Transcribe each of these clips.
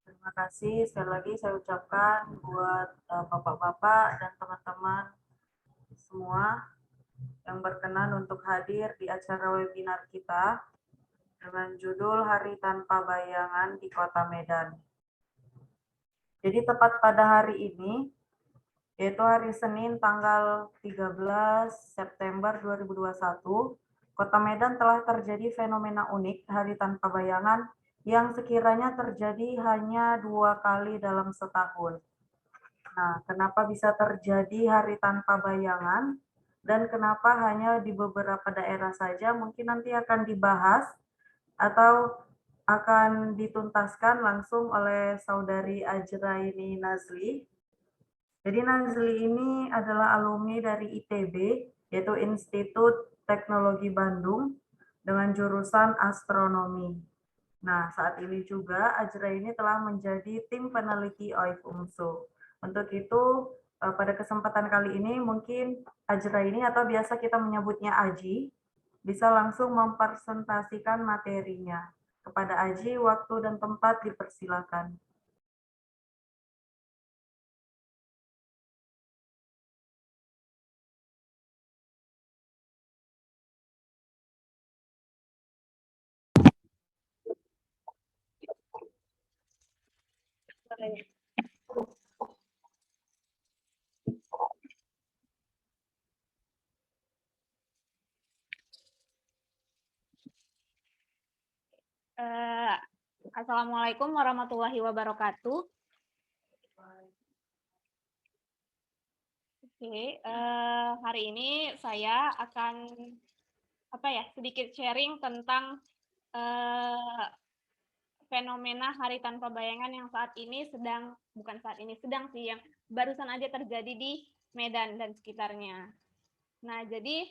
Terima kasih sekali lagi saya ucapkan buat bapak-bapak dan teman-teman semua yang berkenan untuk hadir di acara webinar kita dengan judul Hari Tanpa Bayangan di Kota Medan. Jadi tepat pada hari ini, yaitu hari Senin tanggal 13 September 2021, Kota Medan telah terjadi fenomena unik Hari Tanpa Bayangan yang sekiranya terjadi hanya 2 kali dalam setahun. Nah, kenapa bisa terjadi Hari Tanpa Bayangan dan kenapa hanya di beberapa daerah saja? Mungkin nanti akan dibahas atau akan dituntaskan langsung oleh Saudari Ajraini Nazli. Jadi Nazli ini adalah alumni dari ITB, yaitu Institut Teknologi Bandung, dengan jurusan astronomi. Nah, saat ini juga Ajraini telah menjadi tim peneliti OIF UMSU. Untuk itu, pada kesempatan kali ini mungkin Ajraini atau biasa kita menyebutnya Aji, bisa langsung mempresentasikan materinya. Kepada Aji, waktu dan tempat dipersilakan. Assalamualaikum warahmatullahi wabarakatuh. Oke, hari ini saya akan sedikit sharing tentang fenomena Hari Tanpa Bayangan yang sedang sih, yang barusan aja terjadi di Medan dan sekitarnya. Nah, jadi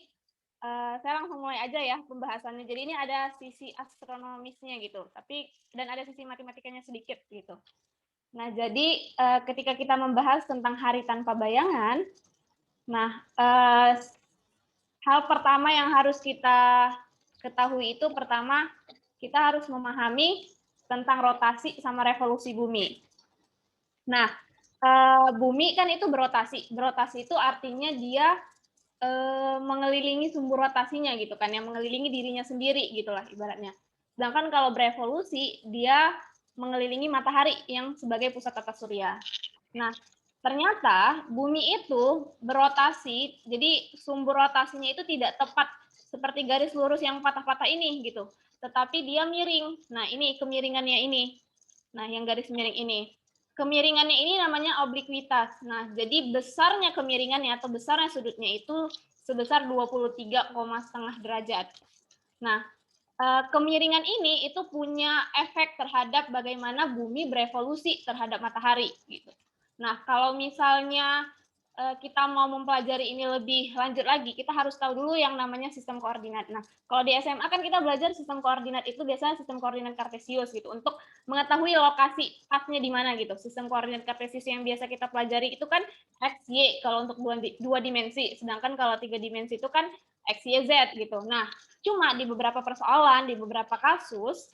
saya langsung mulai aja ya pembahasannya. Jadi ini ada sisi astronomisnya gitu, dan ada sisi matematikanya sedikit gitu. Nah, jadi ketika kita membahas tentang Hari Tanpa Bayangan, hal pertama yang harus kita ketahui itu pertama kita harus memahami tentang rotasi sama revolusi bumi. Nah, bumi kan itu berotasi. Berotasi itu artinya dia mengelilingi sumbu rotasinya gitu kan, yang mengelilingi dirinya sendiri gitulah ibaratnya. Sedangkan kalau berevolusi dia mengelilingi matahari yang sebagai pusat tata surya. Nah, ternyata bumi itu berotasi, jadi sumbu rotasinya itu tidak tepat seperti garis lurus yang patah-patah ini gitu, tetapi dia miring. Nah, ini kemiringannya ini. Nah, yang garis miring ini. Kemiringannya ini namanya obliquitas. Nah, jadi besarnya kemiringannya atau besarnya sudutnya itu sebesar 23,5 derajat. Nah, kemiringan ini itu punya efek terhadap bagaimana bumi berevolusi terhadap matahari gitu. Nah, kalau misalnya kita mau mempelajari ini lebih lanjut lagi, kita harus tahu dulu yang namanya sistem koordinat. Nah, kalau di SMA kan kita belajar sistem koordinat itu biasanya sistem koordinat kartesius gitu, untuk mengetahui lokasi pasnya di mana gitu. Sistem koordinat kartesius yang biasa kita pelajari itu kan X, Y kalau untuk dua dimensi, sedangkan kalau 3 dimensi itu kan X, Y, Z gitu. Nah, cuma di beberapa persoalan, di beberapa kasus,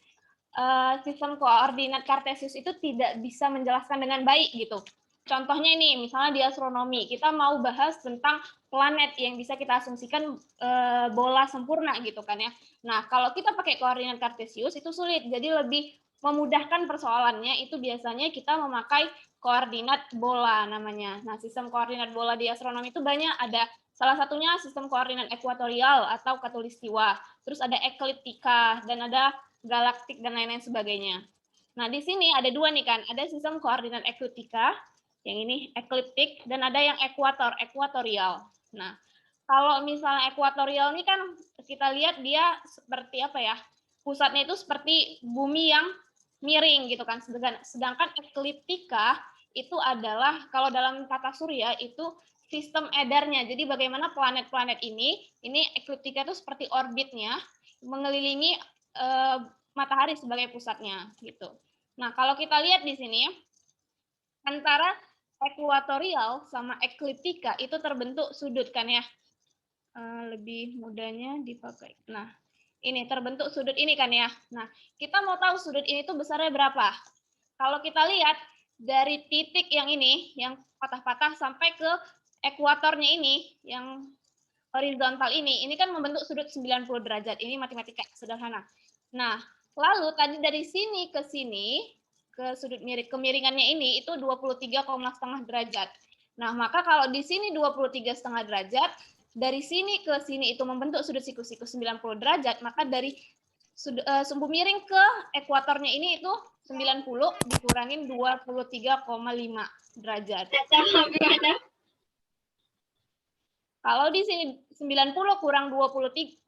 sistem koordinat kartesius itu tidak bisa menjelaskan dengan baik gitu. Contohnya ini, misalnya di astronomi, kita mau bahas tentang planet yang bisa kita asumsikan bola sempurna gitu kan ya. Nah, kalau kita pakai koordinat kartesius itu sulit, jadi lebih memudahkan persoalannya itu biasanya kita memakai koordinat bola namanya. Nah, sistem koordinat bola di astronomi itu banyak, ada salah satunya sistem koordinat ekuatorial atau khatulistiwa, terus ada ekliptika, dan ada galaktik dan lain-lain sebagainya. Nah, di sini ada dua nih kan, ada sistem koordinat ekliptika, yang ini ekliptik, dan ada yang ekuatorial. Nah, kalau misalnya ekuatorial ini kan kita lihat dia seperti apa ya, pusatnya itu seperti bumi yang miring gitu kan, sedangkan ekliptika itu adalah kalau dalam tata surya itu sistem edarnya. Jadi bagaimana planet-planet ini ekliptika itu seperti orbitnya mengelilingi matahari sebagai pusatnya gitu. Nah, kalau kita lihat di sini antara ekuatorial sama ekliptika itu terbentuk sudut kan ya. Lebih mudahnya dipakai. Nah, Ini terbentuk sudut ini kan ya. Nah, kita mau tahu sudut ini tuh besarnya berapa. Kalau kita lihat dari titik yang ini, yang patah-patah sampai ke ekuatornya ini, yang horizontal ini kan membentuk sudut 90 derajat. Ini matematika sederhana. Nah, lalu tadi dari sini, ke sudut kemiringannya ini, itu 23,5 derajat. Nah, maka kalau di sini 23,5 derajat, dari sini ke sini itu membentuk sudut siku-siku 90 derajat, maka dari sumbu miring ke ekuatornya ini itu 90 dikurangin 23,5 derajat. Kalau di sini 90 kurang 23,5,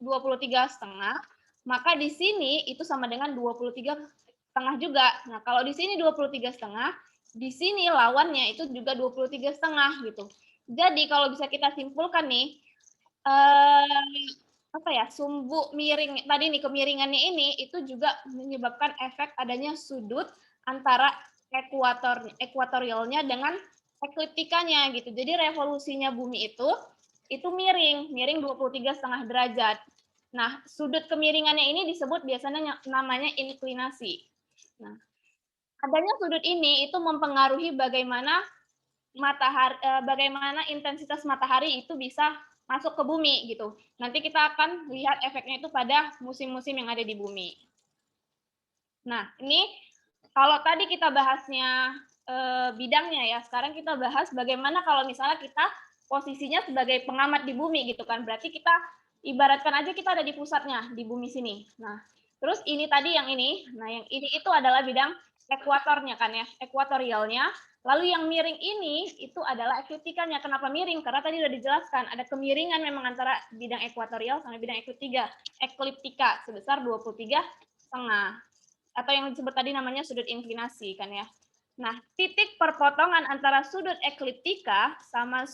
maka di sini itu sama dengan 23,5 juga. Nah, kalau di sini 23,5, di sini lawannya itu juga 23,5 gitu. Jadi kalau bisa kita simpulkan nih, sumbu miring tadi nih, kemiringannya ini itu juga menyebabkan efek adanya sudut antara ekuatorialnya dengan ekliptikanya gitu. Jadi revolusinya bumi itu miring 23,5 derajat. Nah, sudut kemiringannya ini disebut biasanya namanya inklinasi. Nah, adanya sudut ini itu mempengaruhi bagaimana intensitas matahari itu bisa masuk ke bumi gitu. Nanti kita akan lihat efeknya itu pada musim-musim yang ada di bumi. Nah, ini kalau tadi kita bahasnya bidangnya ya, sekarang kita bahas bagaimana kalau misalnya kita posisinya sebagai pengamat di bumi gitu kan. Berarti kita ibaratkan aja kita ada di pusatnya di bumi sini. Nah, terus ini tadi yang ini. Nah, yang ini itu adalah bidang ekuatornya kan ya, ekuatorialnya. Lalu yang miring ini itu adalah ekliptikanya. Kenapa miring? Karena tadi sudah dijelaskan ada kemiringan memang antara bidang ekuatorial sama bidang ekliptika sebesar 23,5 atau yang disebut tadi namanya sudut inklinasi kan ya. Nah, titik perpotongan antara sudut ekliptika sama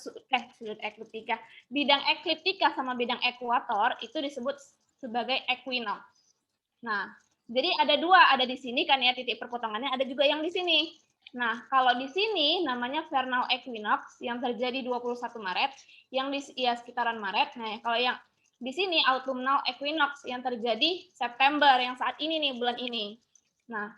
bidang ekliptika sama bidang ekuator itu disebut sebagai equinox. Nah, jadi ada dua, ada di sini kan ya titik perpotongannya, ada juga yang di sini. Nah, kalau di sini namanya vernal equinox yang terjadi 21 Maret, yang di sekitaran Maret. Nah, kalau yang di sini autumnal equinox yang terjadi September, yang saat ini nih, bulan ini. Nah,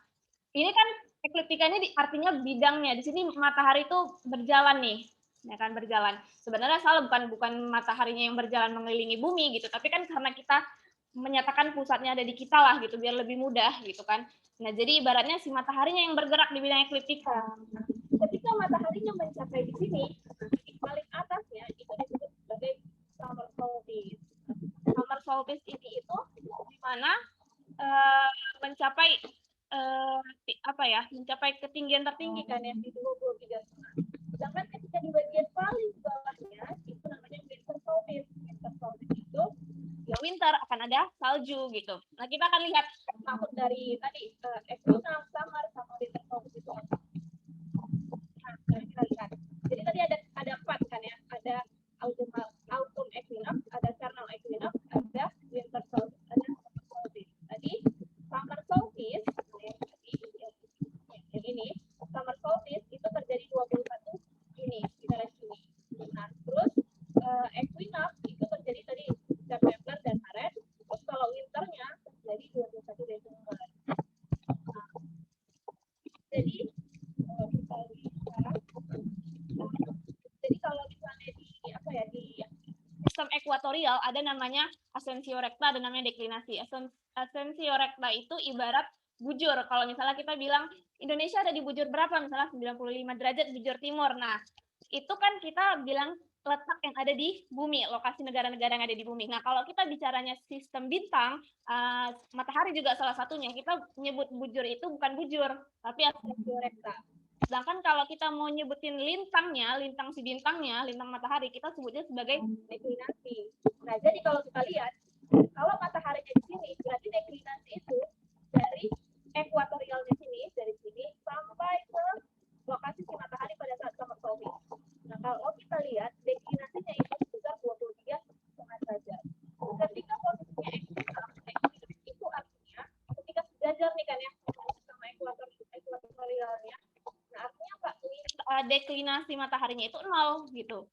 ini kan ekliptikanya artinya bidangnya. Di sini matahari itu berjalan nih, ya kan, berjalan. Sebenarnya salah, bukan mataharinya yang berjalan mengelilingi bumi gitu, tapi kan karena kita menyatakan pusatnya ada di kita lah gitu, biar lebih mudah gitu kan. Nah, jadi ibaratnya si mataharinya yang bergerak di bidang ekliptika. Ketika mataharinya mencapai di sini, titik paling atasnya itu disebut sebagai summer solstice. Summer solstice ini itu di mana mencapai mencapai ketinggian tertinggi kan ya di 23,5. Sedangkan ketika di bagian paling bawahnya itu namanya winter solstice. Winter solstice itu ya winter, akan ada salju gitu. Nah, kita akan lihat maksud dari tadi equinox, summer sama winter solstice itu apa. Nah, kita lihat. Jadi tadi ada 4 kan ya. Ada autumn equinox, ada vernal equinox, ada winter solstice, ada summer solstice. Tadi summer solstice yang ini, summer solstice itu terjadi 21 Juni, sekitaran Juni. Nah, terus equinox itu terjadi tadi September dan Maret. Terus kalau winternya terjadi 21 Desember. Nah, jadi kita lihat. Jadi kalau misalnya di sistem ekuatorial ada namanya ascensio recta, ada namanya deklinasi. Ascensio recta itu ibarat bujur. Kalau misalnya kita bilang Indonesia ada di bujur berapa, misalnya 95 derajat bujur timur. Nah, itu kan kita bilang letak yang ada di bumi, lokasi negara-negara yang ada di bumi. Nah, kalau kita bicaranya sistem bintang, matahari juga salah satunya. Kita menyebut bujur itu bukan bujur, tapi ascensio recta. Sedangkan kalau kita mau nyebutin lintangnya, lintang si bintangnya, lintang matahari, kita sebutnya sebagai deklinasi. Nah, jadi kalau kita lihat, kalau mataharinya di sini, berarti deklinasi itu dari ekuatorialnya sini, dari sini sampai ke lokasi si matahari pada saat summer solstice. Nah, kalau kita lihat, deklinasinya itu sebesar 23,5 derajat. Ketika posisinya equinox itu artinya ketika sejajar nih kan ya, sama ekuatorialnya, nah, artinya apa? Deklinasi mataharinya itu 0 gitu.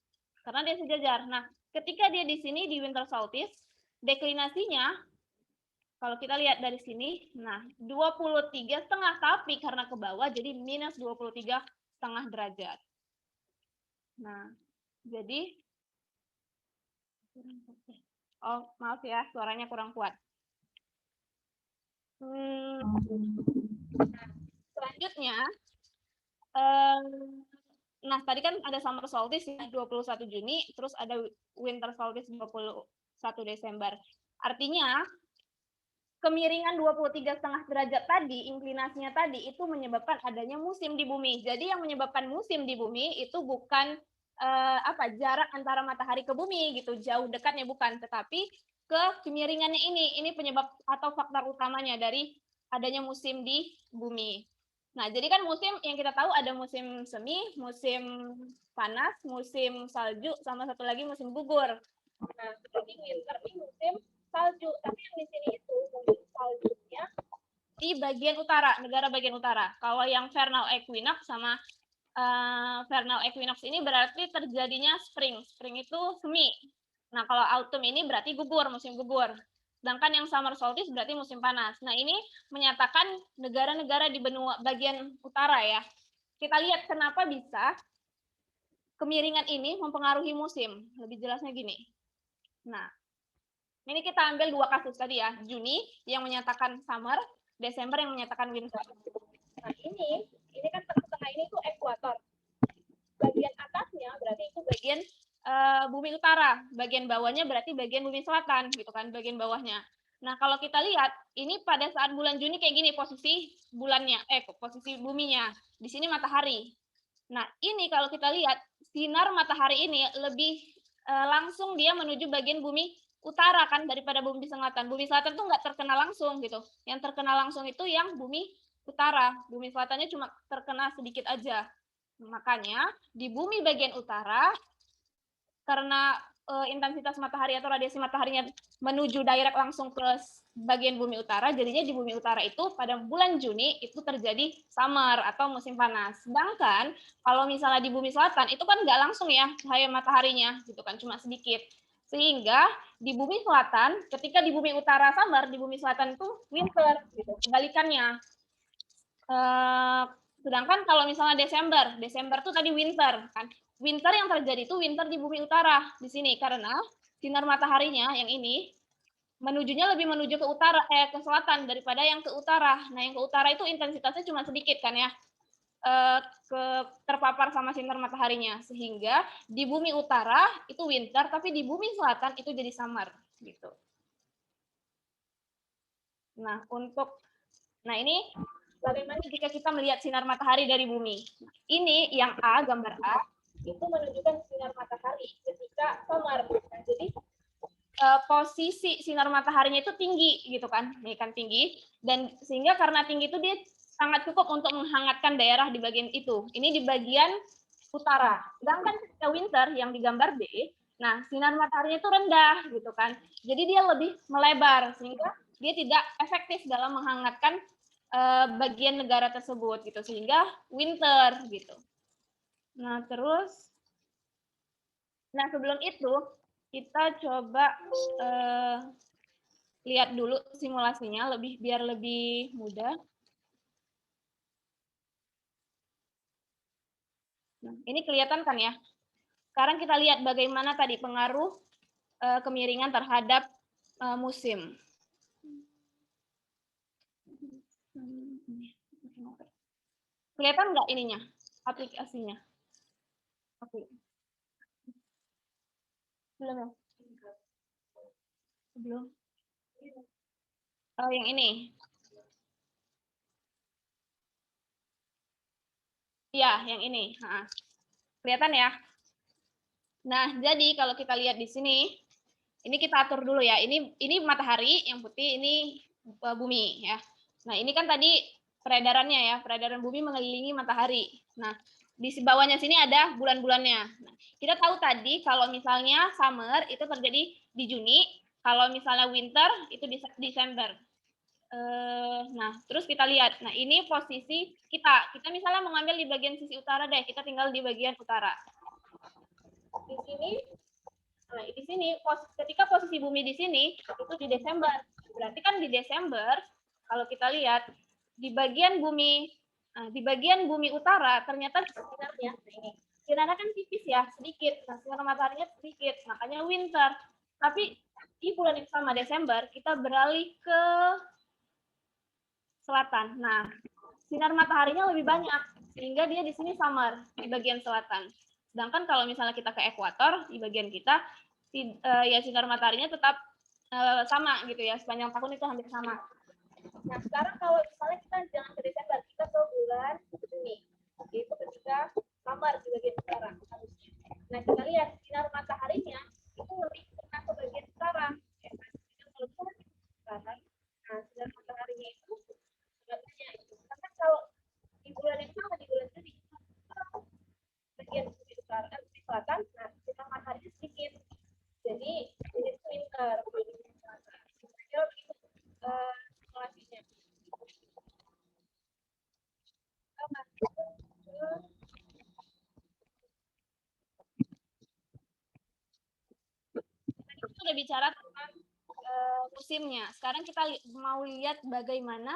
Karena dia sejajar. Nah, ketika dia di sini di winter solstice, deklinasinya kalau kita lihat dari sini, nah 23,5 tapi karena ke bawah jadi minus 23,5 derajat. Nah, jadi oh maaf ya suaranya kurang kuat. Selanjutnya, nah tadi kan ada summer solstice ya 21 Juni, terus ada winter solstice 21 Desember. Artinya kemiringan 23,5 derajat tadi, inklinasinya tadi itu menyebabkan adanya musim di bumi. Jadi yang menyebabkan musim di bumi itu bukan jarak antara matahari ke bumi gitu, jauh dekatnya bukan, tetapi ke kemiringannya ini penyebab atau faktor utamanya dari adanya musim di bumi. Nah, jadi kan musim yang kita tahu ada musim semi, musim panas, musim salju, sama satu lagi musim gugur. Nah, seperti winter ini musim salju, tapi yang di sini itu musim saljunya di bagian utara, negara bagian utara. Kalau yang vernal equinox sama vernal equinox ini berarti terjadinya spring. Spring itu semi. Nah, kalau autumn ini berarti gugur, musim gugur. Sedangkan yang summer solstice berarti musim panas. Nah, ini menyatakan negara-negara di benua bagian utara ya. Kita lihat kenapa bisa kemiringan ini mempengaruhi musim. Lebih jelasnya gini. Nah, ini kita ambil dua kasus tadi ya. Juni yang menyatakan summer, Desember yang menyatakan winter. Nah, ini kan tengah-tengah ini tuh ekuator. Bagian atasnya berarti itu bagian bumi utara, bagian bawahnya berarti bagian bumi selatan gitu kan, bagian bawahnya. Nah, kalau kita lihat ini pada saat bulan Juni kayak gini posisi bulannya, posisi buminya. Di sini matahari. Nah, ini kalau kita lihat sinar matahari ini lebih langsung dia menuju bagian bumi utara kan daripada bumi selatan. Bumi selatan tuh nggak terkena langsung gitu. Yang terkena langsung itu yang bumi utara. Bumi selatannya cuma terkena sedikit aja. Makanya di bumi bagian utara karena intensitas matahari atau radiasi mataharinya menuju direct langsung ke bagian bumi utara, jadinya di bumi utara itu pada bulan Juni itu terjadi summer atau musim panas. Sedangkan kalau misalnya di bumi selatan itu kan nggak langsung ya cahaya mataharinya gitu kan, cuma sedikit. Sehingga di bumi selatan, ketika di bumi utara summer, di bumi selatan itu winter gitu. Kebalikannya. Sedangkan kalau misalnya Desember tuh tadi winter kan. Winter yang terjadi itu winter di bumi utara di sini karena sinar mataharinya yang ini menujunya lebih menuju ke utara ke selatan daripada yang ke utara. Nah, yang ke utara itu intensitasnya cuma sedikit kan ya. Terpapar sama sinar mataharinya sehingga di bumi utara itu winter tapi di bumi selatan itu jadi summer gitu. Nah, ini bagaimana jika kita melihat sinar matahari dari bumi? Ini yang A, gambar A, itu menunjukkan sinar matahari ketika summer. Nah, jadi posisi sinar mataharinya itu tinggi gitu kan, ini kan tinggi, dan sehingga karena tinggi itu dia sangat cukup untuk menghangatkan daerah di bagian itu. Ini di bagian utara. Sedangkan ketika winter yang di gambar B, nah sinar mataharinya itu rendah gitu kan, jadi dia lebih melebar sehingga dia tidak efektif dalam menghangatkan bagian negara tersebut gitu sehingga winter gitu. Nah, terus sebelum itu kita coba lihat dulu simulasinya biar lebih mudah. Nah, ini kelihatan kan ya? Sekarang kita lihat bagaimana tadi pengaruh kemiringan terhadap musim. Kelihatan nggak ininya, aplikasinya? Oke. Belum ya? Belum. Oh, yang ini. Ya, yang ini. Nah, kelihatan ya? Nah, jadi kalau kita lihat di sini, ini kita atur dulu ya. Ini matahari, yang putih ini bumi ya. Nah, ini kan tadi peredarannya ya, peredaran bumi mengelilingi matahari. Nah, di bawahnya sini ada bulan-bulannya. Nah, kita tahu tadi kalau misalnya summer itu terjadi di Juni, kalau misalnya winter itu di Desember. Nah, terus kita lihat. Nah, ini posisi kita. Kita misalnya mengambil di bagian sisi utara deh. Kita tinggal di bagian utara. Di sini Nah, di sini ketika posisi bumi di sini itu di Desember. Berarti kan di Desember kalau kita lihat di bagian bumi utara ternyata sinarnya ini. Sinarnya kan tipis ya, sedikit. Nah, sinar mataharinya sedikit, makanya winter. Tapi di bulan yang sama Desember kita beralih ke selatan. Nah, sinar mataharinya lebih banyak sehingga dia di sini summer di bagian selatan. Sedangkan kalau misalnya kita ke ekuator di bagian kita ya sinar mataharinya tetap sama gitu ya, sepanjang tahun itu hampir sama. Nah, sekarang kalau misalnya kita jangan ke Desember, kita ke bulan Juni, yaitu ketika summer di bagian utara. Nah, kita lihat sinar mataharinya itu lebih kena ke bagian utara. Kalau sekarang, nah sinar mataharinya itu nggak banyak. Karena kalau di bulan yang sama di bulan Juni, bagian bumi utara, bumi selatan, nah sinar mataharinya sedikit. Jadi ini winter. Kira begitu simulasinya. Tadi kita sudah bicara tentang musimnya. Sekarang kita mau lihat bagaimana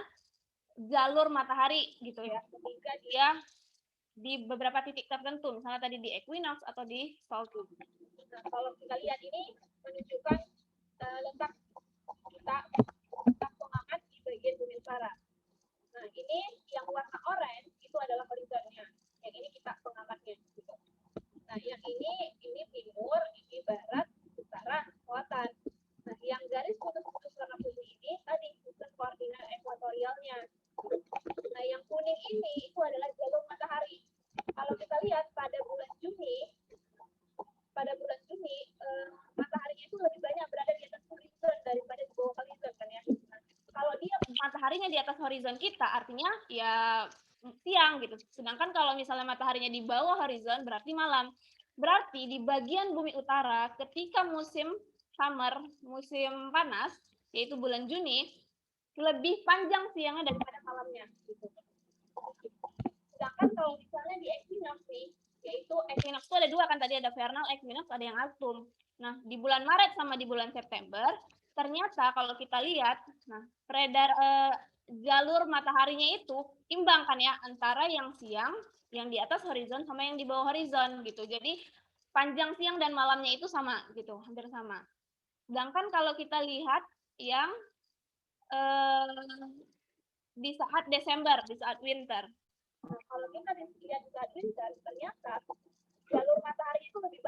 jalur matahari gitu ya. Ketika dia di beberapa titik tertentu, misalnya tadi di equinox atau di solstice. Nah, kalau kita lihat ini menunjukkan letak kita letak pengamat di bagian bumi utara. Nah, ini yang warna oranye itu adalah horizonnya. Yang ini kita pengamatnya. Gitu. Nah, yang ini timur, ini barat, utara, selatan. Nah, yang garis putus-putus warna putih ini tadi sistem koordinat ekuatorialnya. Nah, yang kuning ini itu adalah jalur matahari. Kalau kita lihat pada bulan Juni mataharinya itu lebih banyak berada di atas horizon daripada di bawah horizon kan ya. Nah, kalau dia mataharinya di atas horizon kita, artinya ya siang gitu. Sedangkan kalau misalnya mataharinya di bawah horizon berarti malam. Berarti di bagian bumi utara ketika musim summer, musim panas, yaitu bulan Juni, lebih panjang siangnya daripada malamnya. Gitu. Sedangkan kalau misalnya di equinox nih, yaitu equinox itu ada dua kan, tadi ada vernal equinox, ada yang autumn. Nah, di bulan Maret sama di bulan September, ternyata kalau kita lihat, nah peredar jalur mataharinya itu imbang kan ya, antara yang siang, yang di atas horizon sama yang di bawah horizon gitu. Jadi panjang siang dan malamnya itu sama gitu, hampir sama. Sedangkan kalau kita lihat yang di saat Desember, di saat winter. Nah, kalau kita lihat di saat winter, ternyata jalur matahari itu lebih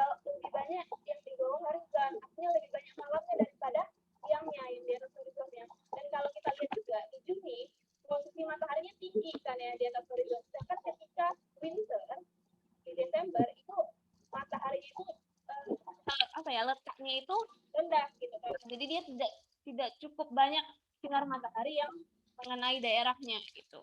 banyak yang di bawah horizon, artinya lebih banyak malamnya daripada siangnya yang di atas horizonnya. Dan kalau kita lihat juga di Juni, posisi mataharinya tinggi kan ya di atas horizon. Sedangkan ketika winter di Desember itu matahari itu letaknya itu rendah gitu kan. Jadi dia tidak cukup banyak sinar matahari yang mengenai daerahnya gitu.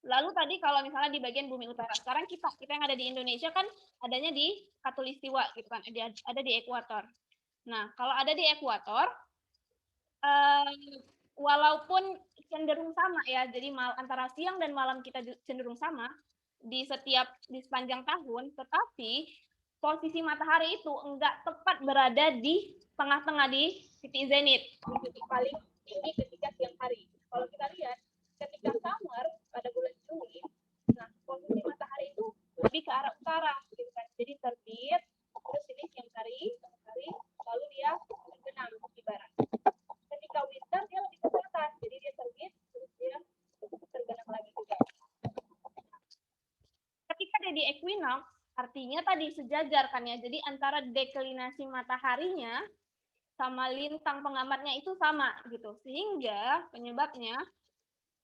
Lalu tadi kalau misalnya di bagian bumi utara, sekarang kita yang ada di Indonesia kan adanya di Khatulistiwa gitu kan, ada di ekuator. Nah, kalau ada di ekuator, walaupun cenderung sama ya, jadi antara siang dan malam kita cenderung sama di sepanjang tahun, tetapi posisi matahari itu enggak tepat berada di tengah-tengah di titik zenit, di titik paling tinggi ketika siang hari. Kalau kita lihat ketika summer pada bulan Juni, nah posisi matahari itu lebih ke arah utara, gitu kan. Jadi terbit, terus ini siang hari, lalu dia terbenam di barat. Ketika winter dia lebih ke selatan, jadi dia terbit, terus dia terbenam lagi juga. Ketika dia di equinox, artinya tadi sejajar kan ya, jadi antara deklinasi mataharinya sama lintang pengamatnya itu sama gitu, sehingga penyebabnya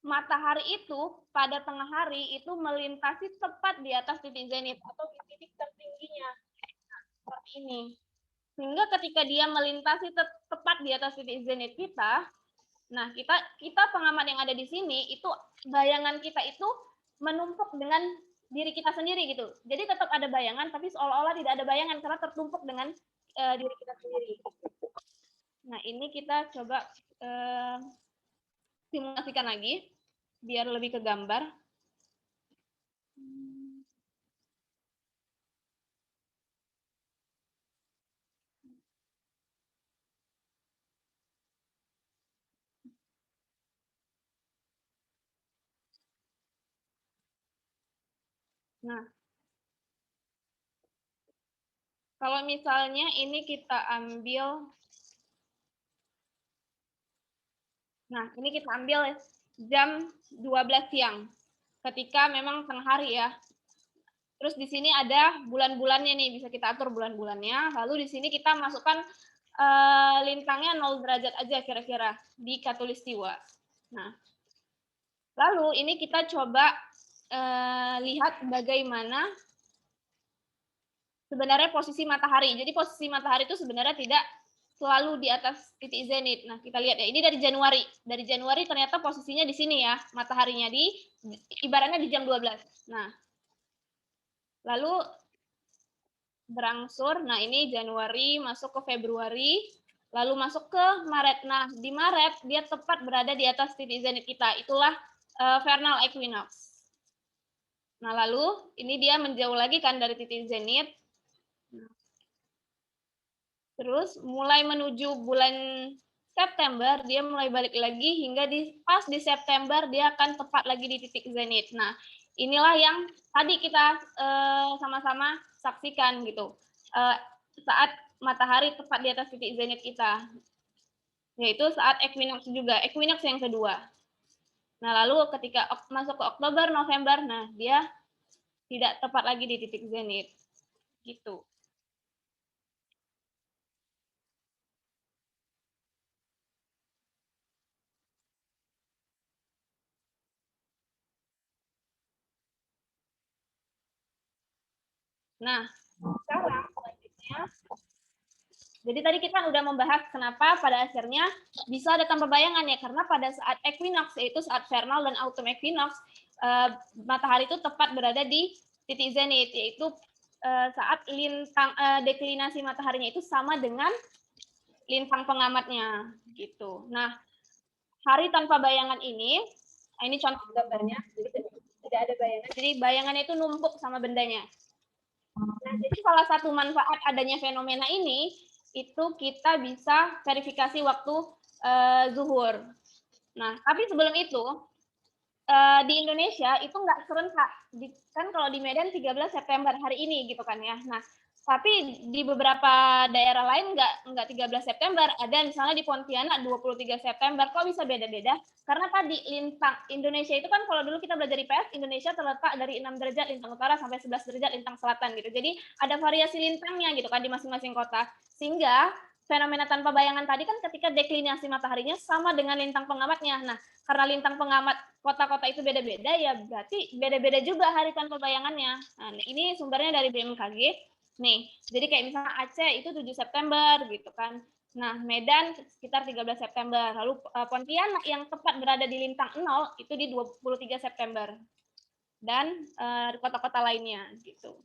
matahari itu pada tengah hari itu melintasi tepat di atas titik zenit atau di titik tertingginya, nah, seperti ini. Sehingga ketika dia melintasi tepat di atas titik zenit kita, nah kita pengamat yang ada di sini itu bayangan kita itu menumpuk dengan diri kita sendiri gitu. Jadi tetap ada bayangan, tapi seolah-olah tidak ada bayangan karena tertumpuk dengan diri kita sendiri. Nah, ini kita coba simulasikan lagi biar lebih ke gambar. Nah, kalau misalnya ini kita ambil, nah ini kita ambil jam 12 siang, ketika memang tengah hari ya. Terus di sini ada bulan-bulannya nih, bisa kita atur bulan-bulannya. Lalu di sini kita masukkan lintangnya 0 derajat aja kira-kira di Khatulistiwa. Nah, lalu ini kita coba lihat bagaimana sebenarnya posisi matahari. Jadi posisi matahari itu sebenarnya tidak selalu di atas titik zenit. Nah, kita lihat ya, ini dari Januari. Dari Januari ternyata posisinya di sini ya, mataharinya ibaratnya di jam 12. Nah, lalu berangsur, nah ini Januari masuk ke Februari, lalu masuk ke Maret. Nah, di Maret dia tepat berada di atas titik zenit kita. Itulah vernal equinox. Nah, lalu ini dia menjauh lagi kan dari titik zenit. Terus mulai menuju bulan September, dia mulai balik lagi hingga pas di September dia akan tepat lagi di titik zenit. Nah, inilah yang tadi kita sama-sama saksikan gitu. Saat matahari tepat di atas titik zenit kita, yaitu saat equinox juga, equinox yang kedua. Nah, lalu ketika masuk ke Oktober, November, nah dia tidak tepat lagi di titik zenit. Gitu. Nah, sekarang selanjutnya, jadi tadi kita udah membahas kenapa pada akhirnya bisa ada tanpa bayangan ya, karena pada saat equinox, yaitu saat vernal dan autumn equinox, matahari itu tepat berada di titik zenit, yaitu saat lintang deklinasi mataharinya itu sama dengan lintang pengamatnya gitu. Nah, hari tanpa bayangan ini contoh gambarnya, jadi tidak ada bayangan, jadi bayangannya itu numpuk sama bendanya. Nah, jadi salah satu manfaat adanya fenomena ini itu kita bisa verifikasi waktu zuhur. Nah, tapi sebelum itu di Indonesia itu nggak serentak. Kan kalau di Medan 13 September hari ini gitu kan ya. Nah, tapi di beberapa daerah lain nggak 13 September, ada misalnya di Pontianak 23 September. Kok bisa beda-beda? Karena tadi lintang Indonesia itu kan kalau dulu kita belajar IPS, Indonesia terletak dari 6 derajat lintang utara sampai 11 derajat lintang selatan gitu. Jadi ada variasi lintangnya gitu kan di masing-masing kota. Sehingga fenomena tanpa bayangan tadi kan ketika deklinasi mataharinya sama dengan lintang pengamatnya. Nah, karena lintang pengamat kota-kota itu beda-beda, ya berarti beda-beda juga hari tanpa bayangannya. Nah, ini sumbernya dari BMKG. Nih, jadi kayak misalnya Aceh itu 7 September gitu kan. Nah, Medan sekitar 13 September. Lalu Pontianak yang tepat berada di lintang 0 itu di 23 September. Dan kota-kota lainnya gitu.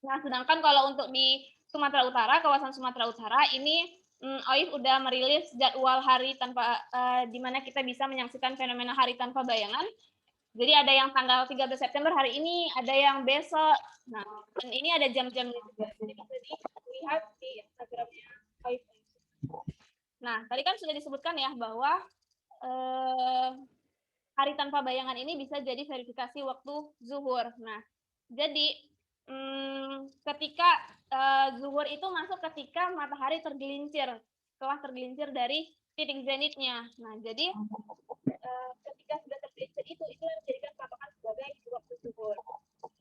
Nah, sedangkan kalau untuk di Sumatera Utara, kawasan Sumatera Utara ini OIF udah merilis jadwal hari tanpa di mana kita bisa menyaksikan fenomena hari tanpa bayangan. Jadi ada yang tanggal 13 September hari ini, ada yang besok. Nah, dan ini ada jam-jamnya juga. Jadi bisa dilihat di Instagramnya OIF. Nah, tadi kan sudah disebutkan ya bahwa hari tanpa bayangan ini bisa jadi verifikasi waktu zuhur. Nah, jadi ketika zuhur itu masuk ketika matahari setelah tergelincir dari titik zenitnya. Nah, jadi ketika sudah tergelincir itu yang dijadikan patokan sebagai waktu zuhur.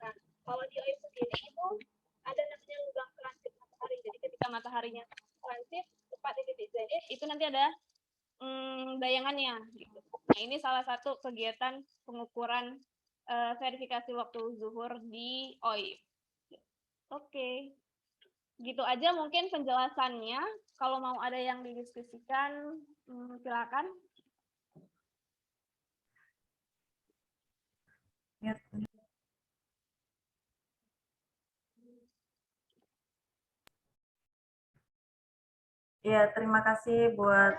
Nah, kalau di OIF sendiri itu ada namanya lubang transit matahari. Jadi ketika mataharinya transit tepat di titik zenit, itu nanti ada bayangannya. Gitu. Nah, ini salah satu kegiatan pengukuran verifikasi waktu zuhur di OIF. Oke. Gitu aja mungkin penjelasannya. Kalau mau ada yang didiskusikan, silakan. Ya, terima kasih buat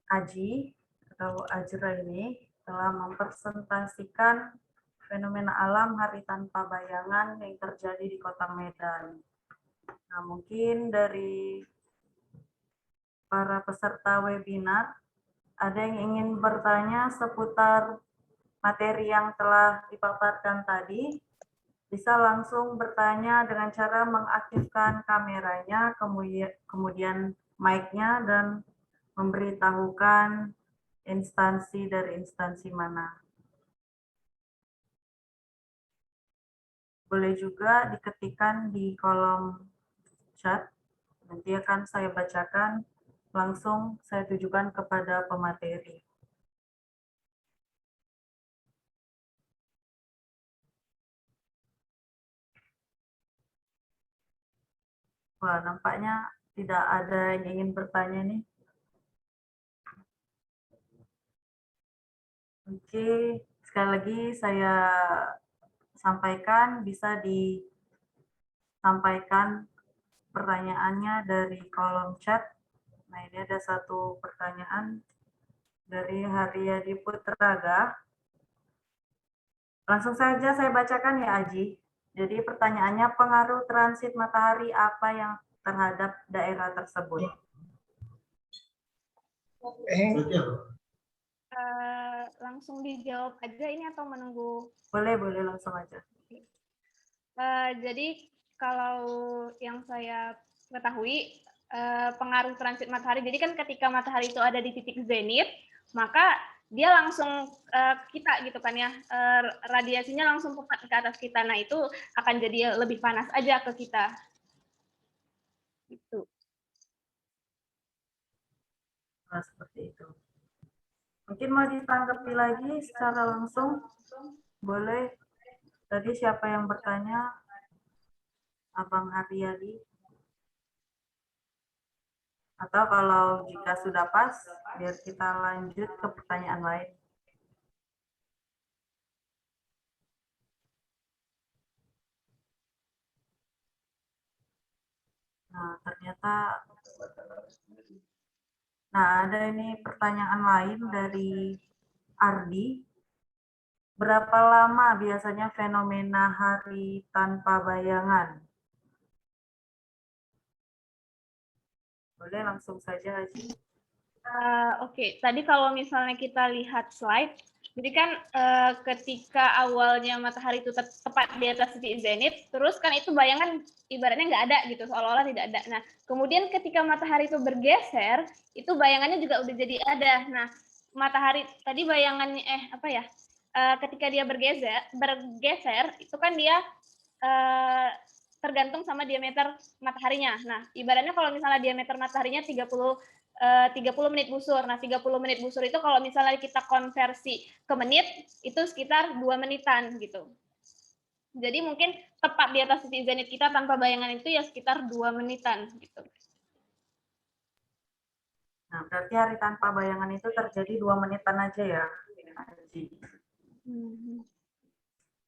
Aji atau Ajra ini telah mempresentasikan fenomena alam hari tanpa bayangan yang terjadi di Kota Medan. Nah, mungkin dari para peserta webinar ada yang ingin bertanya seputar materi yang telah dipaparkan tadi, bisa langsung bertanya dengan cara mengaktifkan kameranya, kemudian mic-nya, dan memberitahukan instansi dari instansi mana. Boleh juga diketikkan di kolom chat, nanti akan saya bacakan, langsung saya tujukan kepada pemateri. Wah, nampaknya tidak ada yang ingin bertanya nih. Oke, sekali lagi saya sampaikan, bisa disampaikan pertanyaannya dari kolom chat. Nah, ini ada satu pertanyaan dari Haryadi Putraga. Langsung saja saya bacakan ya, Aji. Jadi pertanyaannya, pengaruh transit matahari apa yang terhadap daerah tersebut? Langsung dijawab aja ini atau menunggu? Boleh langsung aja. Jadi kalau yang saya ketahui pengaruh transit matahari, jadi kan ketika matahari itu ada di titik zenit, maka dia langsung kita gitu kan ya, radiasinya langsung ke atas kita. Nah itu akan jadi lebih panas aja ke kita. Gitu. Nah, seperti itu. Mungkin mau ditanggapi lagi secara langsung? Boleh. Tadi siapa yang bertanya? Abang Haryadi? Atau kalau jika sudah pas, biar kita lanjut ke pertanyaan lain. Nah, ternyata, ada ini pertanyaan lain dari Ardi. Berapa lama biasanya fenomena hari tanpa bayangan? Boleh langsung saja, Haji. Oke, tadi kalau misalnya kita lihat slide, jadi kan ketika awalnya matahari itu tepat di atas titik zenit, terus kan itu bayangan ibaratnya nggak ada gitu, seolah-olah tidak ada. Nah, kemudian ketika matahari itu bergeser, itu bayangannya juga udah jadi ada. Nah, matahari tadi bayangannya ketika dia bergeser itu kan dia tergantung sama diameter mataharinya. Nah, ibaratnya kalau misalnya diameter mataharinya 30 menit busur. Nah, 30 menit busur itu kalau misalnya kita konversi ke menit, itu sekitar 2 menitan gitu. Jadi mungkin tepat di atas titik zenit kita tanpa bayangan itu ya sekitar 2 menitan gitu. Nah, berarti hari tanpa bayangan itu terjadi 2 menitan aja ya, Haji.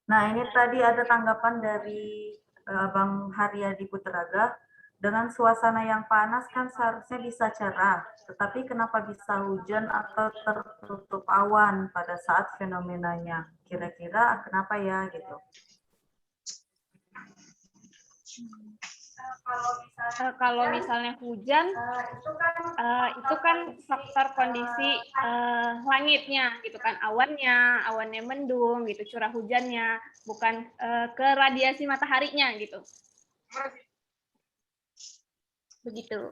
Nah, ini tadi ada tanggapan dari Bang Haryadi Putraga. Dengan suasana yang panas kan seharusnya bisa cerah, tetapi kenapa bisa hujan atau tertutup awan pada saat fenomenanya? Kira-kira kenapa ya gitu? Kalau misalnya hujan, itu kan faktor kondisi langitnya, gitu kan, awannya mendung, gitu, curah hujannya, bukan ke radiasi mataharinya, gitu. Begitu.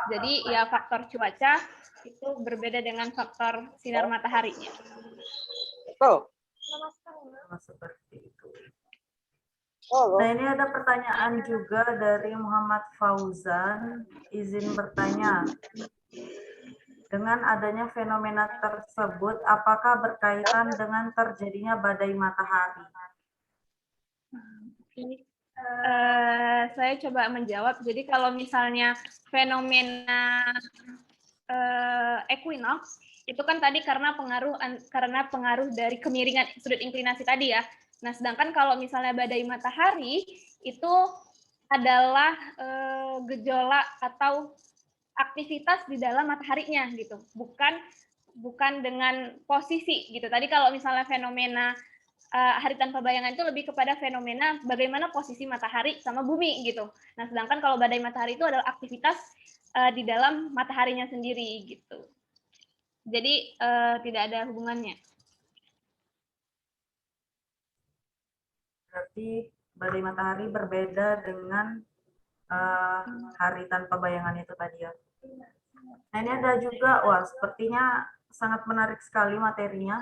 Jadi ya faktor cuaca itu berbeda dengan faktor sinar mataharinya. Oh, seperti itu. Nah, ini ada pertanyaan juga dari Muhammad Fauzan, izin bertanya. Dengan adanya fenomena tersebut, apakah berkaitan dengan terjadinya badai matahari? Saya coba menjawab. Jadi kalau misalnya fenomena equinox itu kan tadi karena pengaruh dari kemiringan sudut inklinasi tadi ya. Nah, sedangkan kalau misalnya badai matahari itu adalah gejolak atau aktivitas di dalam mataharinya gitu, bukan dengan posisi gitu. Tadi kalau misalnya fenomena hari tanpa bayangan itu lebih kepada fenomena bagaimana posisi matahari sama bumi gitu. Nah, sedangkan kalau badai matahari itu adalah aktivitas di dalam mataharinya sendiri gitu. Jadi tidak ada hubungannya. berarti badai matahari berbeda dengan hari tanpa bayangan itu tadi ya. Nah ini ada juga, wah sepertinya sangat menarik sekali materinya.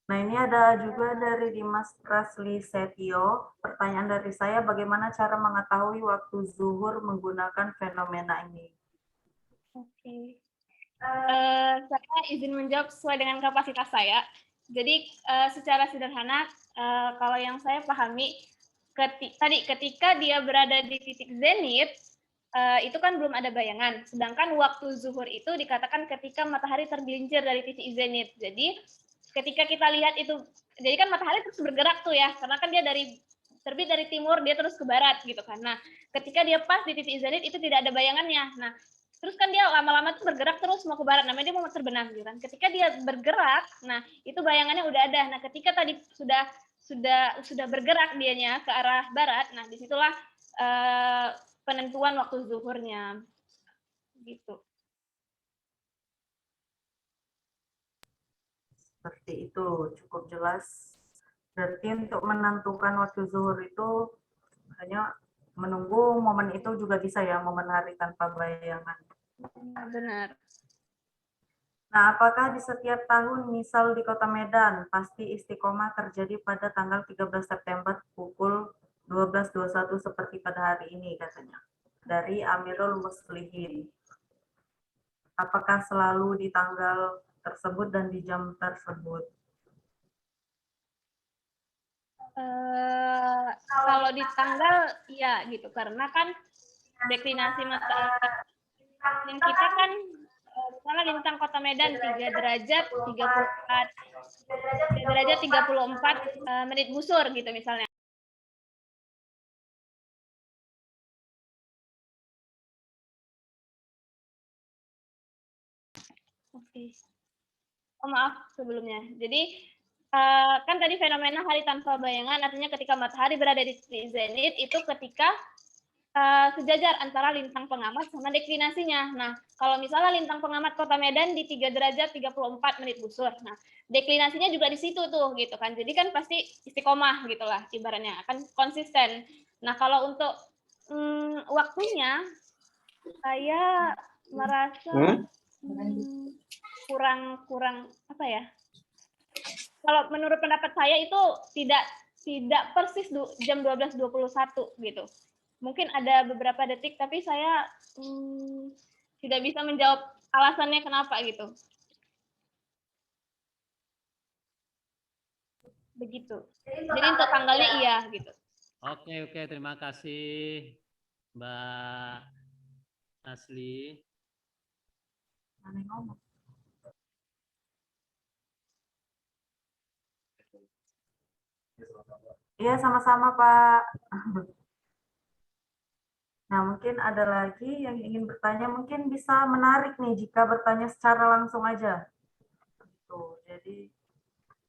Nah ini ada juga dari Dimas Rasli Setio. Pertanyaan dari saya, bagaimana cara mengetahui waktu zuhur menggunakan fenomena ini? Oke. Saya izin menjawab sesuai dengan kapasitas saya. Jadi secara sederhana, kalau yang saya pahami, tadi ketika dia berada di titik zenit, itu kan belum ada bayangan. Sedangkan waktu zuhur itu dikatakan ketika matahari tergelincir dari titik zenit. Jadi ketika kita lihat itu, jadi kan matahari terus bergerak tuh ya, karena kan dia terbit dari timur, dia terus ke barat gitu kan. Nah, ketika dia pas di titik zenit itu tidak ada bayangannya. Nah, terus kan dia lama-lama tuh bergerak terus mau ke barat, namanya dia mau terbenam gitu kan. Ketika dia bergerak, nah itu bayangannya udah ada. Nah ketika tadi sudah bergerak dianya ke arah barat, nah disitulah penentuan waktu zuhurnya gitu. Seperti itu, cukup jelas. Berarti untuk menentukan waktu zuhur itu hanya menunggu momen itu juga bisa ya, momen hari tanpa bayangan. Benar. Nah, apakah di setiap tahun, misal di Kota Medan, pasti istiqomah terjadi pada tanggal 13 September pukul 12.21 seperti pada hari ini katanya. Dari Amirul Muslihin. Apakah selalu di tanggal tersebut dan di jam tersebut? Kalau di tanggal ya gitu, karena kan deklinasi yang kita kan misalnya lintang Kota Medan 3 derajat 34 3 derajat 34 menit busur gitu misalnya. Oke. Oh, maaf sebelumnya. Jadi kan tadi fenomena hari tanpa bayangan artinya ketika matahari berada di titik zenit itu ketika sejajar antara lintang pengamat sama deklinasinya. Nah, kalau misalnya lintang pengamat Kota Medan di 3 derajat 34 menit busur. Nah, deklinasinya juga di situ tuh gitu kan. Jadi kan pasti istiqomah gitulah ibaratnya, akan konsisten. Nah, kalau untuk waktunya saya merasa kurang apa ya? Kalau menurut pendapat saya itu tidak persis jam 12.21 gitu. Mungkin ada beberapa detik, tapi saya tidak bisa menjawab alasannya kenapa gitu. Begitu. Jadi untuk tanggalnya iya gitu. Oke, terima kasih Mbak Asli. Iya, sama-sama Pak. Nah, mungkin ada lagi yang ingin bertanya, mungkin bisa menarik nih jika bertanya secara langsung aja. Tuh, jadi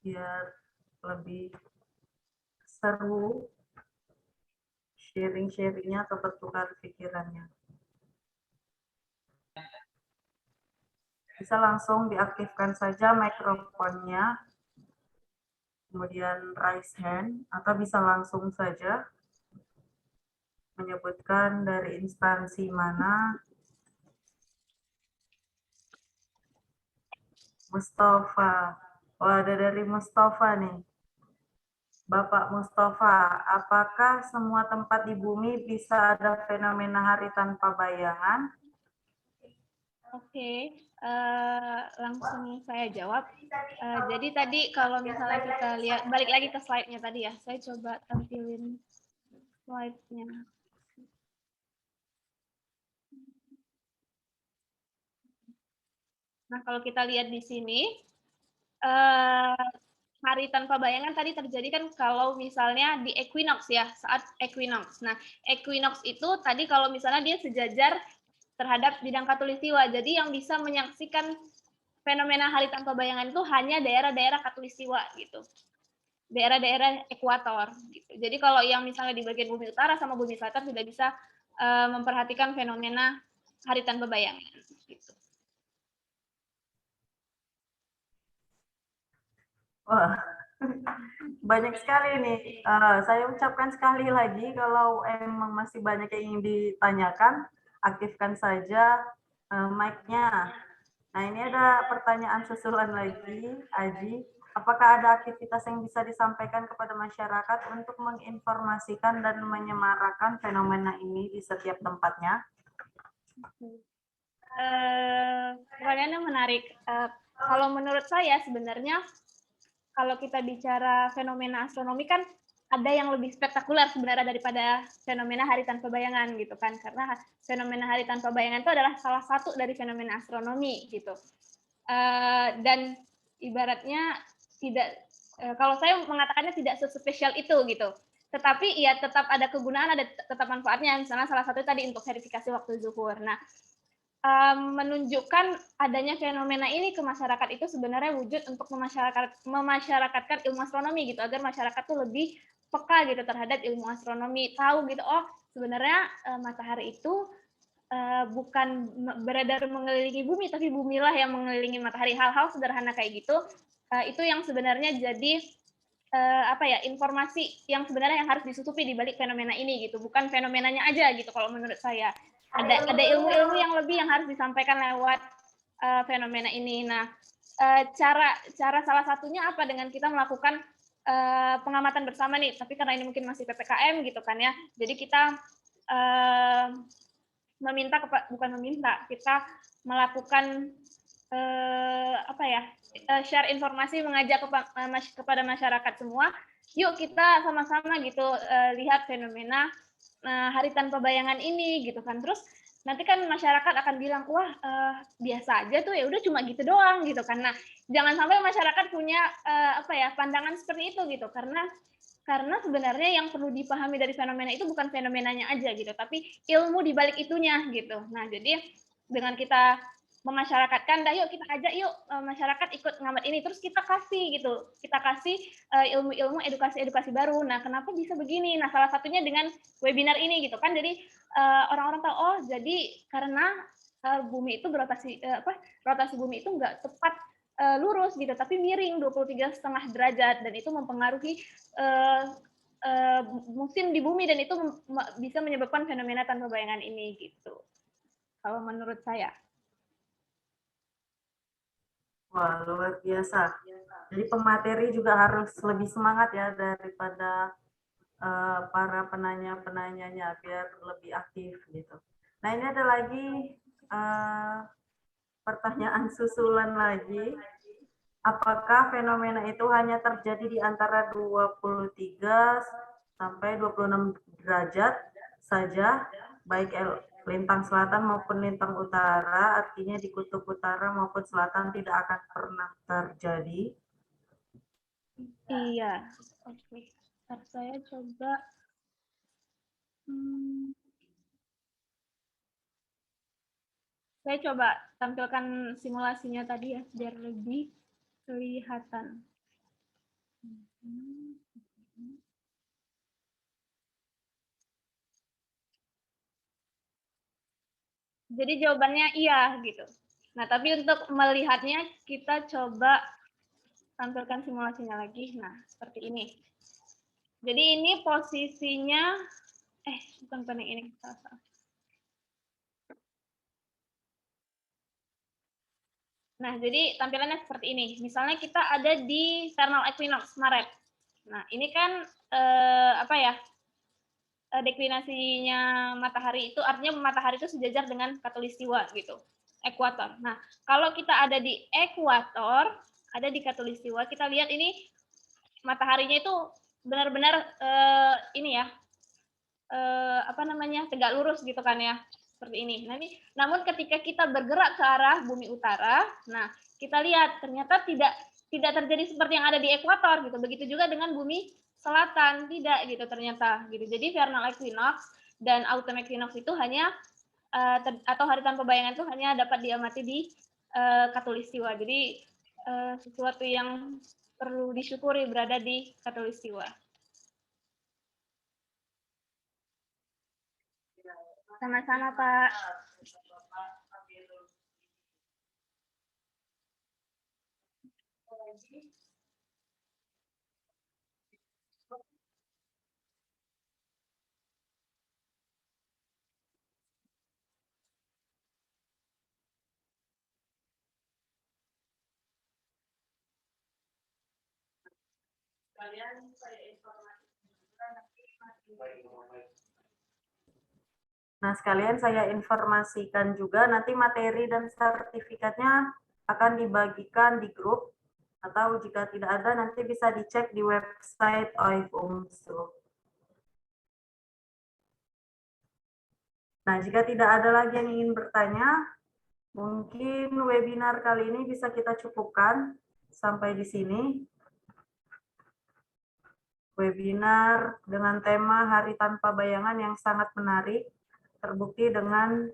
biar lebih seru sharing-sharingnya atau bertukar pikirannya. Bisa langsung diaktifkan saja mikrofonnya, kemudian raise hand, atau bisa langsung saja menyebutkan dari instansi mana. Mustafa. Oh, ada dari Mustafa nih. Bapak Mustafa, apakah semua tempat di bumi bisa ada fenomena hari tanpa bayangan? Oke, langsung saya jawab. Jadi tadi kalau misalnya kita lihat, balik lagi ke slide-nya tadi ya, saya coba tampilin slide-nya. Nah, kalau kita lihat di sini, hari tanpa bayangan tadi terjadi kan kalau misalnya di equinox ya, saat equinox. Nah, equinox itu tadi kalau misalnya dia sejajar terhadap bidang khatulistiwa. Jadi yang bisa menyaksikan fenomena hari tanpa bayangan itu hanya daerah-daerah khatulistiwa gitu. Daerah-daerah ekuator gitu. Jadi kalau yang misalnya di bagian bumi utara sama bumi selatan tidak bisa memperhatikan fenomena hari tanpa bayangan gitu. Wah, Banyak sekali nih. Saya ucapkan sekali lagi kalau emang masih banyak yang ingin ditanyakan, aktifkan saja mic-nya. Nah, ini ada pertanyaan susulan lagi, Aji. Apakah ada aktivitas yang bisa disampaikan kepada masyarakat untuk menginformasikan dan menyemarakan fenomena ini di setiap tempatnya? Pertanyaannya menarik. Kalau menurut saya sebenarnya kalau kita bicara fenomena astronomi kan ada yang lebih spektakuler sebenarnya daripada fenomena hari tanpa bayangan gitu kan, karena fenomena hari tanpa bayangan itu adalah salah satu dari fenomena astronomi gitu. Dan ibaratnya tidak, kalau saya mengatakannya tidak sespesial itu gitu, tetapi ya tetap ada kegunaan, ada tetap manfaatnya. Misalnya salah satu tadi untuk verifikasi waktu zuhur. Nah, menunjukkan adanya fenomena ini ke masyarakat itu sebenarnya wujud untuk memasyarakatkan ilmu astronomi gitu, agar masyarakat tuh lebih peka gitu terhadap ilmu astronomi, tahu gitu, oh sebenarnya matahari itu bukan beredar mengelilingi bumi, tapi bumilah yang mengelilingi matahari. Hal-hal sederhana kayak gitu, itu yang sebenarnya jadi apa ya, informasi yang sebenarnya yang harus disusupi di balik fenomena ini gitu, bukan fenomenanya aja gitu kalau menurut saya. Ada ilmu-ilmu yang lebih yang harus disampaikan lewat fenomena ini. Nah, cara salah satunya apa, dengan kita melakukan pengamatan bersama nih, tapi karena ini mungkin masih PPKM gitu kan ya, jadi kita kita melakukan apa ya, share informasi, mengajak kepada masyarakat semua, yuk kita sama-sama gitu lihat fenomena hari tanpa bayangan ini gitu kan. Terus nanti kan masyarakat akan bilang, wah biasa aja tuh, ya udah cuma gitu doang gitu kan. Nah, jangan sampai masyarakat punya apa ya, pandangan seperti itu gitu, karena sebenarnya yang perlu dipahami dari fenomena itu bukan fenomenanya aja gitu, tapi ilmu di balik itunya gitu. Nah, jadi dengan kita memasyarakatkan, dah yuk kita ajak yuk masyarakat ikut ngamat ini, terus kita kasih gitu, kita kasih ilmu-ilmu edukasi baru. Nah, kenapa bisa begini? Nah, salah satunya dengan webinar ini gitu kan. Jadi orang-orang tahu, oh jadi karena bumi itu rotasi bumi itu nggak tepat lurus gitu, tapi miring 23,5 derajat, dan itu mempengaruhi musim di bumi, dan itu bisa menyebabkan fenomena tanpa bayangan ini gitu. Kalau menurut saya. Wah, luar biasa. Jadi pemateri juga harus lebih semangat ya daripada para penanya-penanyanya, biar lebih aktif gitu. Nah, ini ada lagi pertanyaan susulan lagi. Apakah fenomena itu hanya terjadi di antara 23 sampai 26 derajat saja, baik lintang selatan maupun lintang utara, artinya di kutub utara maupun selatan tidak akan pernah terjadi? Iya, oke. Ntar saya coba. Saya coba tampilkan simulasinya tadi ya, biar lebih kelihatan. Jadi jawabannya iya gitu. Nah, tapi untuk melihatnya kita coba tampilkan simulasinya lagi. Nah, seperti ini. Jadi ini posisinya, bukan yang ini. Salah. Nah, jadi tampilannya seperti ini. Misalnya kita ada di vernal equinox Maret. Nah, ini kan apa ya? Deklinasinya matahari itu artinya matahari itu sejajar dengan khatulistiwa gitu, ekuator. Nah, kalau kita ada di ekuator, ada di khatulistiwa, kita lihat ini mataharinya itu benar-benar ini ya, apa namanya, tegak lurus gitu kan ya, seperti ini. Namun ketika kita bergerak ke arah bumi utara, nah kita lihat ternyata tidak terjadi seperti yang ada di ekuator gitu. Begitu juga dengan bumi selatan, tidak gitu ternyata gitu. Jadi vernal equinox dan autumn equinox itu hanya atau hari tanpa bayangan itu hanya dapat diamati di khatulistiwa. Jadi sesuatu yang perlu disyukuri berada di khatulistiwa. Sama-sama, Pak. Nah, sekalian saya informasikan juga nanti materi dan sertifikatnya akan dibagikan di grup, atau jika tidak ada nanti bisa dicek di website OIF UMSU. Nah, jika tidak ada lagi yang ingin bertanya, mungkin webinar kali ini bisa kita cukupkan sampai di sini. Webinar dengan tema Hari Tanpa Bayangan yang sangat menarik, terbukti dengan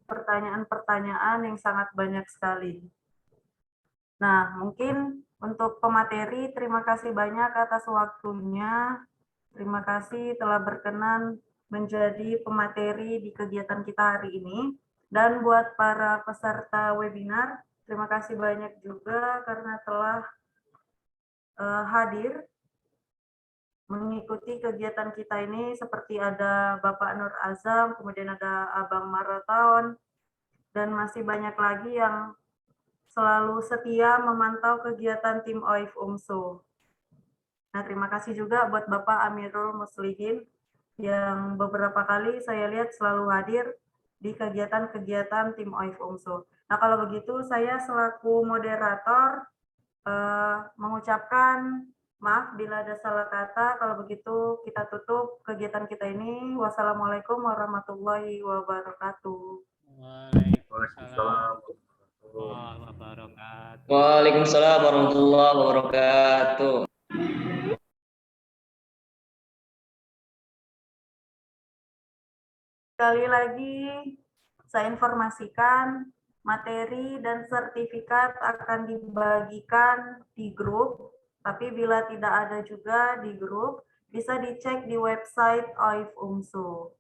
pertanyaan-pertanyaan yang sangat banyak sekali. Nah, mungkin untuk pemateri, terima kasih banyak atas waktunya. Terima kasih telah berkenan menjadi pemateri di kegiatan kita hari ini. Dan buat para peserta webinar, terima kasih banyak juga karena telah hadir mengikuti kegiatan kita ini, seperti ada Bapak Nur Azam, kemudian ada Abang Marathon, dan masih banyak lagi yang selalu setia memantau kegiatan tim OIF UMSU. Nah, terima kasih juga buat Bapak Amirul Muslihin yang beberapa kali saya lihat selalu hadir di kegiatan-kegiatan tim OIF UMSU. Nah, kalau begitu saya selaku moderator mengucapkan maaf bila ada salah kata. Kalau begitu kita tutup kegiatan kita ini. Wassalamualaikum warahmatullahi wabarakatuh. Waalaikumsalam warahmatullahi wabarakatuh. Waalaikumsalam warahmatullahi wabarakatuh. Sekali lagi saya informasikan materi dan sertifikat akan dibagikan di grup, tapi bila tidak ada juga di grup, bisa dicek di website OIF UMSU.